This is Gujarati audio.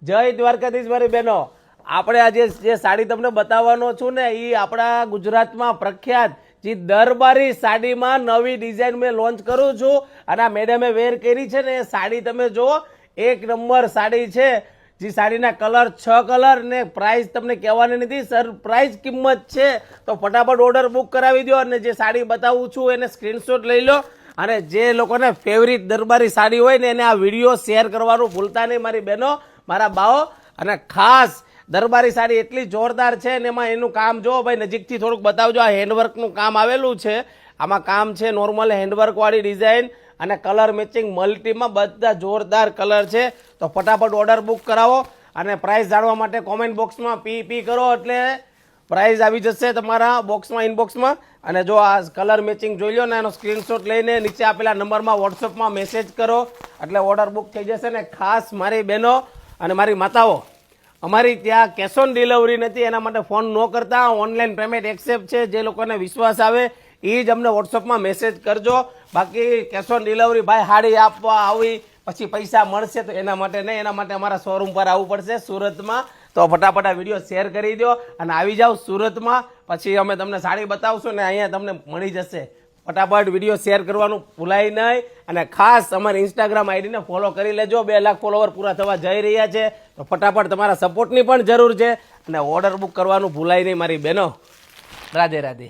જય દ્વારકાધીશ મારી બહેનો, આપણે આજે જે સાડી તમને બતાવવાનો છું ને એ આપણા ગુજરાતમાં પ્રખ્યાત જે દરબારી સાડીમાં નવી ડિઝાઇન મેં લોન્ચ કરું છું અને આ મેડમે વેર કરી છે ને એ સાડી તમે જુઓ, એક નંબર સાડી છે. જે સાડીના કલર 6 કલર ને પ્રાઇસ તમને કહેવાની નથી, સરપ્રાઇઝ કિંમત છે. તો ફટાફટ ઓર્ડર બુક કરાવી દો અને જે સાડી બતાવું છું એને સ્ક્રીનશોટ લઈ લો અને જે લોકોને ફેવરિટ દરબારી સાડી હોય ને એને આ વિડીયો શેર કરવાનું ભૂલતા નહીં મારી બહેનો, મારા બાઓ. અને ખાસ દરબારી સાડી એટલી જોરદાર છે ને એમાં એનું કામ જો ભાઈ નજીકથી થોડુંક બતાવજો. આ હેન્ડવર્કનું કામ આવેલું છે, આમાં કામ છે નોર્મલ હેન્ડવર્કવાળી ડિઝાઇન અને કલર મેચિંગ મલ્ટીમાં બધા જોરદાર કલર છે. તો ફટાફટ ઓર્ડર બુક કરાવો અને પ્રાઇસ જાણવા માટે કોમેન્ટ બોક્સમાં પી કરો એટલે પ્રાઇસ આવી જશે તમારા બોક્સમાં, ઇનબોક્સમાં. અને જો આ કલર મેચિંગ જોઈ લો ને એનો સ્ક્રીનશોટ લઈને નીચે આપેલા નંબરમાં વોટ્સઅપમાં મેસેજ કરો એટલે ઓર્ડર બુક થઈ જશે. ને ખાસ મારી બહેનો અને મારી માતાઓ, અમારી ત્યાં કેશ ઓન ડિલિવરી નથી, એના માટે ફોન ન કરતા, ઓનલાઈન પેમેન્ટ એક્સેપ્ટ છે. જે લોકોને વિશ્વાસ આવે એ જ અમને વોટ્સઅપમાં મેસેજ કરજો. બાકી કેશ ઓન ડિલિવરી ભાઈ હાડી આપવા આવી પછી પૈસા મળશે તો એના માટે નહીં, એના માટે અમારા શોરૂમ પર આવવું પડશે સુરતમાં. તો ફટાફટ આ વિડીયો શેર કરી દો અને આવી જાઓ સુરતમાં, પછી અમે તમને સાડી બતાવશું ને અહીંયા તમને મળી જશે. ફટાફટ વિડીયો શેર કરવાનું ભૂલાય નહીં અને ખાસ અમારી ઇન્સ્ટાગ્રામ આઈડીને ફોલો કરી લેજો. 2 લાખ ફોલોવર પૂરા થવા જઈ રહ્યા છે તો ફટાફટ તમારા સપોર્ટની પણ જરૂર છે અને ઓર્ડર બુક કરવાનું ભૂલાય નહીં મારી બહેનો. રાધે રાધે.